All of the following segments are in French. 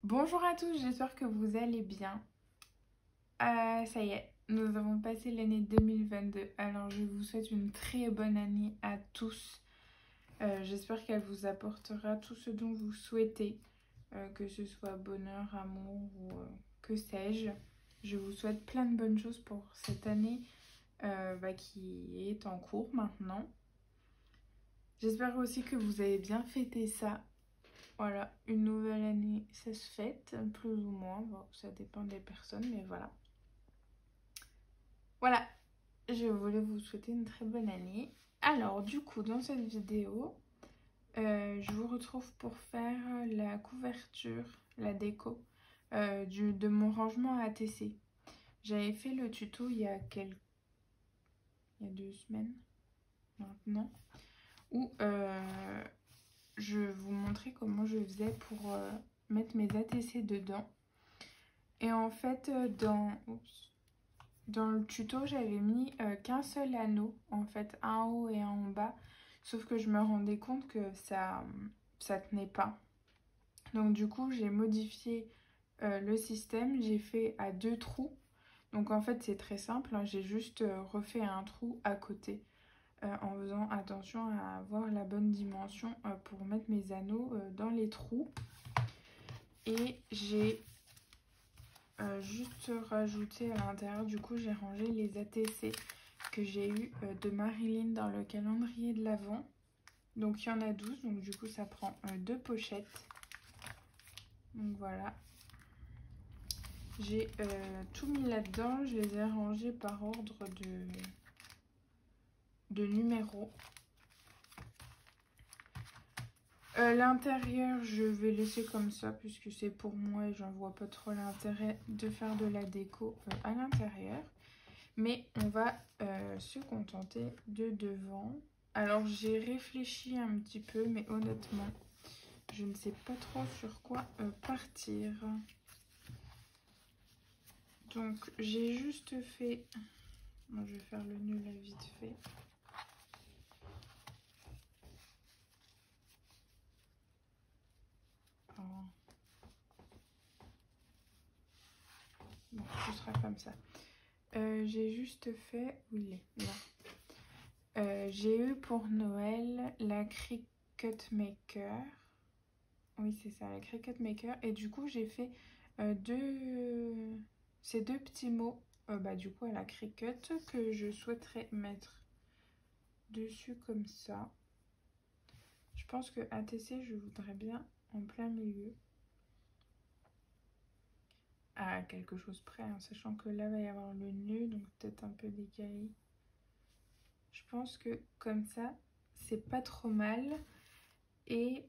Bonjour à tous, j'espère que vous allez bien. Ça y est, nous avons passé l'année 2022. Alors je vous souhaite une très bonne année à tous. J'espère qu'elle vous apportera tout ce dont vous souhaitez, que ce soit bonheur, amour ou que sais-je. Je vous souhaite plein de bonnes choses pour cette année qui est en cours maintenant. J'espère aussi que vous avez bien fêté ça. Voilà, une nouvelle année, ça se fête, plus ou moins. Bon, ça dépend des personnes, mais voilà. Voilà, je voulais vous souhaiter une très bonne année. Alors, du coup, dans cette vidéo, je vous retrouve pour faire la couverture, la déco de mon rangement ATC. J'avais fait le tuto il y a 2 semaines maintenant, où je vous montrais comment je faisais pour mettre mes ATC dedans. Et en fait, dans le tuto, j'avais mis qu'un seul anneau, en fait, un en haut et un en bas. Sauf que je me rendais compte que ça tenait pas. Donc du coup, j'ai modifié le système. J'ai fait à 2 trous. Donc en fait, c'est très simple, hein. J'ai juste refait un trou à côté. En faisant attention à avoir la bonne dimension pour mettre mes anneaux dans les trous. Et j'ai juste rajouté à l'intérieur, du coup j'ai rangé les ATC que j'ai eu de Marilyn dans le calendrier de l'Avent. Donc il y en a 12, donc du coup ça prend 2 pochettes. Donc voilà. J'ai tout mis là-dedans, je les ai rangés par ordre de numéros. L'intérieur, je vais laisser comme ça puisque c'est pour moi et j'en vois pas trop l'intérêt de faire de la déco à l'intérieur. Mais on va se contenter de devant. Alors j'ai réfléchi un petit peu, mais honnêtement, je ne sais pas trop sur quoi partir. Donc j'ai juste fait... Bon, je vais faire le nœud là vite fait. Alors... Bon, ce sera comme ça. J'ai juste fait... Où il est là. J'ai eu pour Noël la Cricut Maker. Oui, c'est ça, la Cricut Maker. Et du coup, j'ai fait ces 2 petits mots du coup à la Cricut que je souhaiterais mettre dessus comme ça. Je pense que ATC, je voudrais bien en plein milieu. À quelque chose près, hein, sachant que là, va y avoir le nœud, donc peut-être un peu décalé. Je pense que comme ça, c'est pas trop mal. Et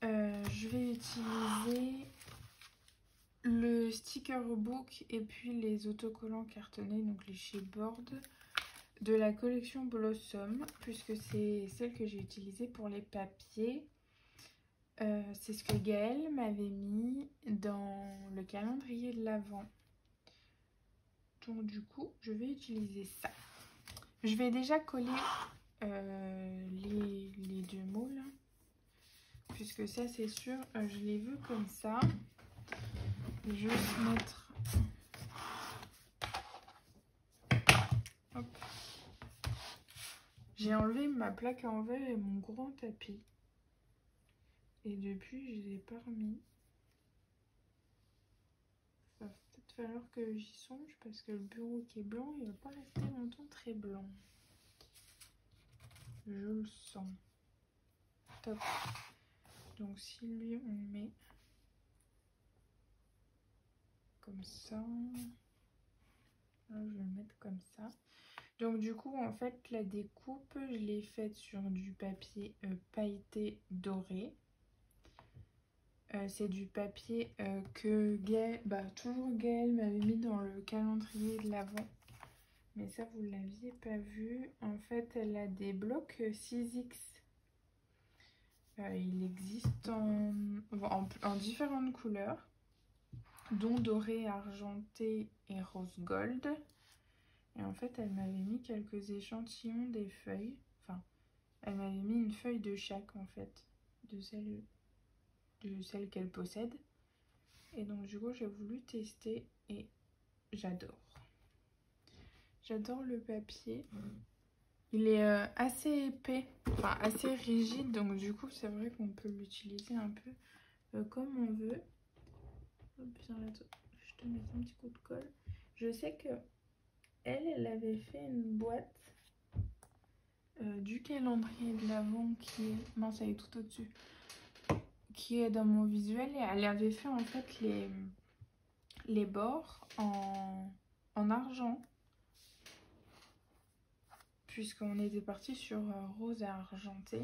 je vais utiliser le sticker book et puis les autocollants cartonnés, donc les chipboard de la collection Blossom, puisque c'est celle que j'ai utilisée pour les papiers. C'est ce que Gaëlle m'avait mis dans le calendrier de l'Avent. Donc du coup, je vais utiliser ça. Je vais déjà coller les 2 mots là, puisque ça c'est sûr, je les veux comme ça. Je vais mettre... Hop. J'ai enlevé ma plaque en verre et mon grand tapis. Et depuis, je ne les ai pas remis. Il va peut-être falloir que j'y songe parce que le bureau qui est blanc, il ne va pas rester longtemps très blanc. Je le sens. Top. Donc si lui, on le met comme ça. Là, je vais le mettre comme ça. Donc du coup, en fait, la découpe, je l'ai faite sur du papier pailleté doré. C'est du papier que Gaëlle, toujours Gaëlle m'avait mis dans le calendrier de l'Avent. Mais ça, vous ne l'aviez pas vu. En fait, elle a des blocs 6X. Il existe en différentes couleurs, dont doré, argenté et rose gold. Et en fait, elle m'avait mis quelques échantillons des feuilles. Enfin, elle m'avait mis une feuille de chaque, en fait, de celle qu'elle possède. Et donc du coup j'ai voulu tester et j'adore. J'adore le papier. Il est assez épais, enfin assez rigide, donc du coup c'est vrai qu'on peut l'utiliser un peu comme on veut. Hop, viens là, je te mets un petit coup de colle. Je sais que elle avait fait une boîte du calendrier de l'Avent qui est... Non, ça est tout au-dessus. Qui est dans mon visuel et elle avait fait en fait les bords en argent. Puisqu'on était parti sur rose à argenté.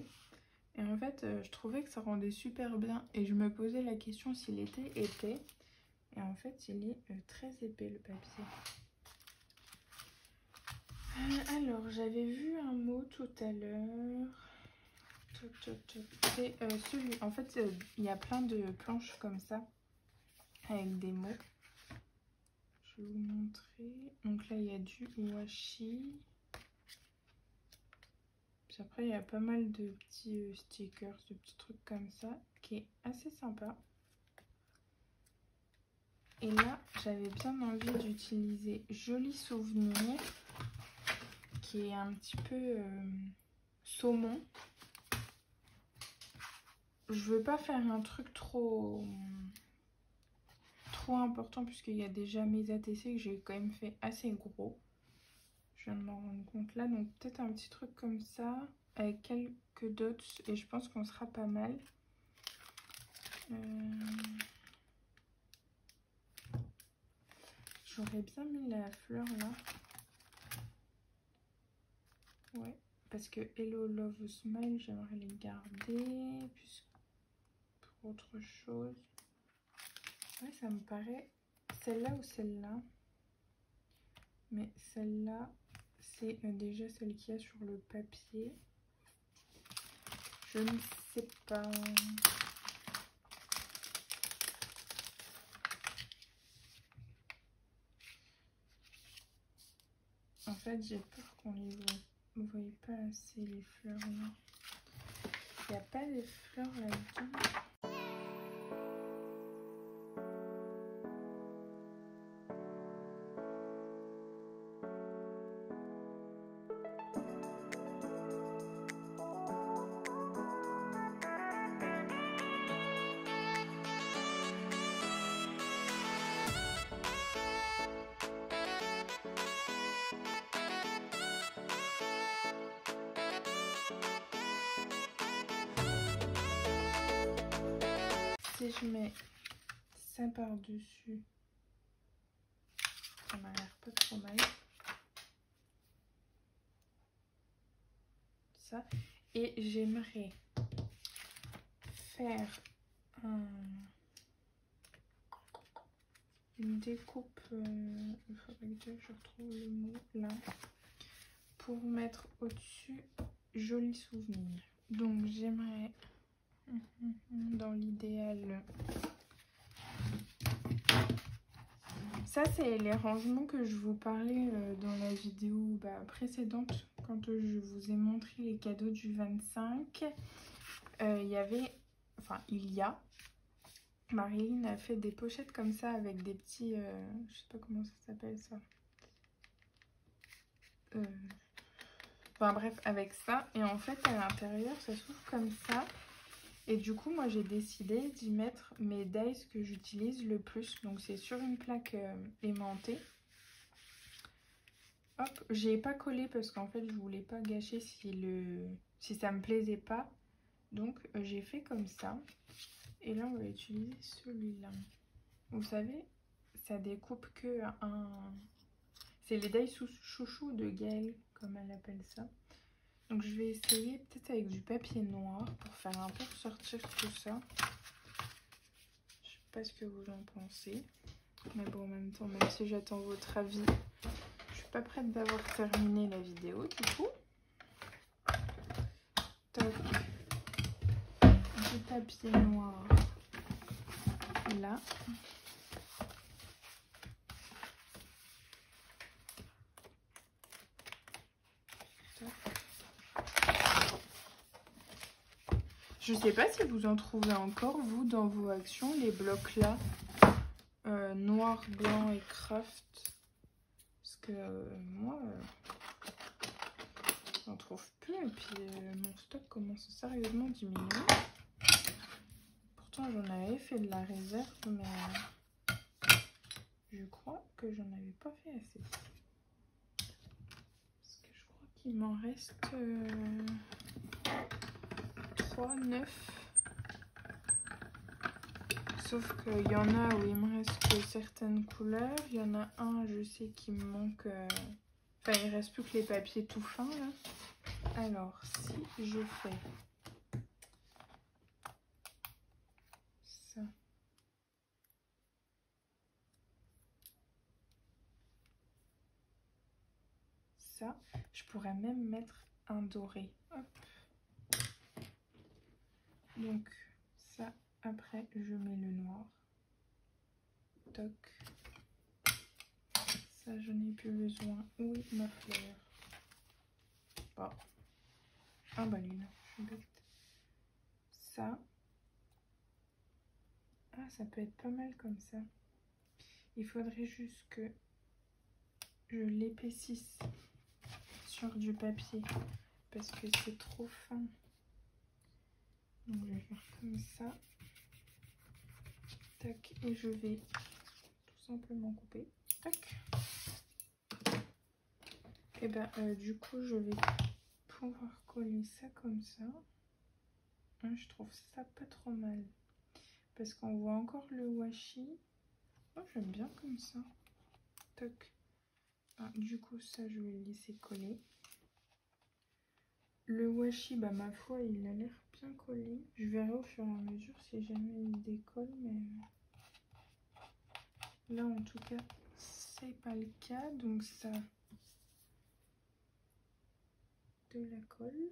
Et en fait, je trouvais que ça rendait super bien. Et je me posais la question s'il était épais. Et en fait, il est très épais le papier. Alors, j'avais vu un mot tout à l'heure. C'est celui... En fait, il y a plein de planches comme ça. Avec des mots. Je vais vous montrer. Donc là, il y a du washi. Puis après, il y a pas mal de petits stickers, de petits trucs comme ça, qui est assez sympa. Et là, j'avais bien envie d'utiliser Joli Souvenir, qui est un petit peu saumon. Je veux pas faire un truc trop important, puisqu'il y a déjà mes ATC que j'ai quand même fait assez gros. Je viens de m'en rendre compte là, donc peut-être un petit truc comme ça, avec quelques dots, et je pense qu'on sera pas mal. J'aurais bien mis la fleur là. Ouais, parce que Hello Love Smile, j'aimerais les garder. Puis pour autre chose. Ouais, ça me paraît celle-là ou celle-là. Mais celle-là, c'est déjà celle qu'il y a sur le papier. Je ne sais pas. En fait, j'ai peur qu'on les voit pas assez les fleurs là. Il n'y a pas des fleurs là-dedans. Si je mets ça par-dessus, ça m'a l'air pas trop mal. Ça. Et j'aimerais faire une découpe, il faudrait que je retrouve le mot là, pour mettre au-dessus Joli Souvenir. Donc j'aimerais, dans l'idéal, ça c'est les rangements que je vous parlais dans la vidéo précédente, quand je vous ai montré les cadeaux du 25. Il y a Marilyn a fait des pochettes comme ça avec des petits, je sais pas comment ça s'appelle ça. Enfin bref, avec ça. Et en fait, à l'intérieur, ça s'ouvre comme ça. Et du coup, moi, j'ai décidé d'y mettre mes dies que j'utilise le plus. Donc, c'est sur une plaque aimantée. Hop, j'ai pas collé parce qu'en fait, je voulais pas gâcher si ça me plaisait pas. Donc, j'ai fait comme ça. Et là, on va utiliser celui-là. Vous savez, ça découpe que un... C'est les dies chouchou de Gaëlle, comme elle appelle ça. Donc je vais essayer peut-être avec du papier noir pour faire un peu ressortir tout ça. Je sais pas ce que vous en pensez. Mais bon, en même temps, même si j'attends votre avis, je suis pas prête d'avoir terminé la vidéo du coup. Top. Du papier noir là. Je sais pas si vous en trouvez encore, vous, dans vos actions, les blocs là. noir, blanc et craft. Parce que moi, j'en trouve plus. Et puis mon stock commence sérieusement à diminuer. Pourtant, j'en avais fait de la réserve, mais je crois que j'en avais pas fait assez. Parce que je crois qu'il m'en reste 3, 9. Sauf qu'il y en a où il me reste que certaines couleurs. Il y en a un, je sais qu'il me manque... Enfin, il reste plus que les papiers tout fins, là. Alors, si je fais ça... Ça, je pourrais même mettre un doré. Hop. Donc, ça, après, je mets le noir. Toc. Ça, je n'ai plus besoin. Oui, ma fleur. Bon. Ah bah lui, non, je suis bête. Ça. Ah, ça peut être pas mal comme ça. Il faudrait juste que je l'épaississe sur du papier. Parce que c'est trop fin. Donc, je vais faire comme ça. Tac. Et je vais tout simplement couper. Tac. Et ben, du coup, je vais pouvoir coller ça comme ça. Je trouve ça pas trop mal. Parce qu'on voit encore le washi. Oh, j'aime bien comme ça. Toc. Ah, du coup, ça, je vais le laisser coller. Le washi, bah ma foi, il a l'air bien collé. Je verrai au fur et à mesure si jamais il décolle, mais là, en tout cas, c'est pas le cas. Donc ça, de la colle.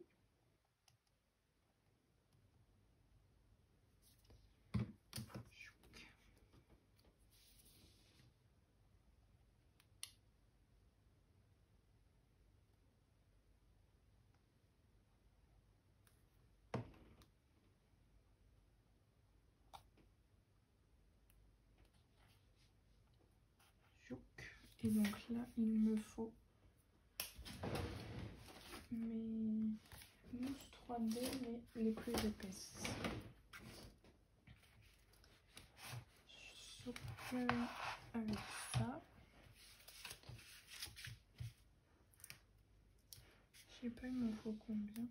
Et donc là, il me faut mes mousses 3D, mais les plus épaisses. Souple avec ça. Je sais pas, il m'en faut combien.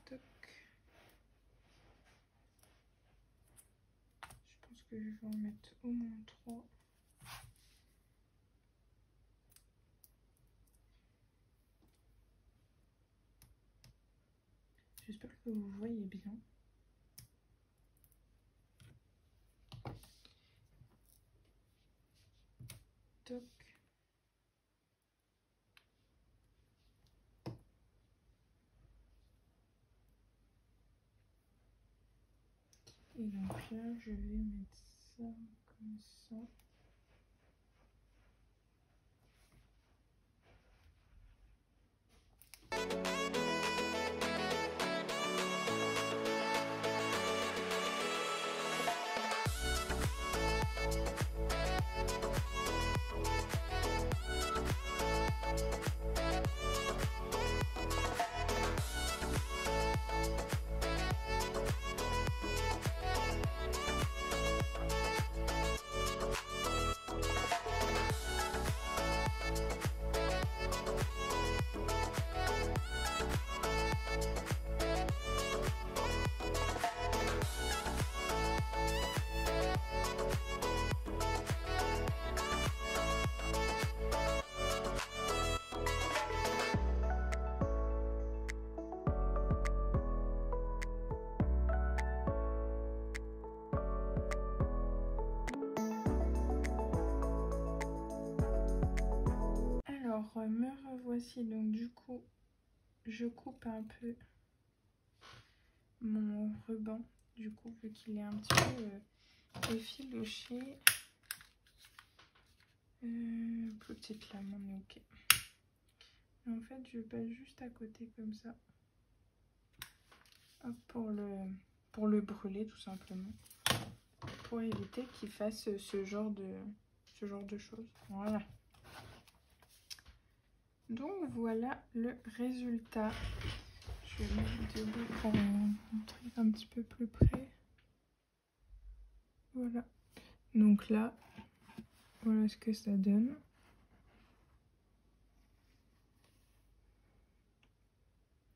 Toc. Je pense que je vais en mettre au moins 3. J'espère que vous voyez bien. Toc. Et donc là, je vais mettre ça comme ça. Alors, me revoici. Donc du coup, je coupe un peu mon ruban. Du coup, vu qu'il est un petit peu effiloché. Petite lame, on est ok. Et en fait, je passe juste à côté comme ça. Hop, pour pour le brûler tout simplement. Pour éviter qu'il fasse ce genre de choses. Voilà. Donc voilà le résultat. Je vais mettre debout pour montrer un petit peu plus près. Voilà. Donc là, voilà ce que ça donne.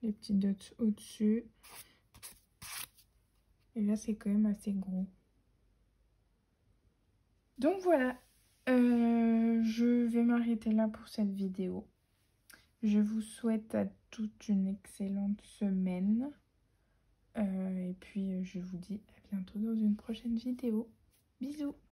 Les petits dots au-dessus. Et là, c'est quand même assez gros. Donc voilà. Je vais m'arrêter là pour cette vidéo. Je vous souhaite à toute une excellente semaine. Et puis, je vous dis à bientôt dans une prochaine vidéo. Bisous!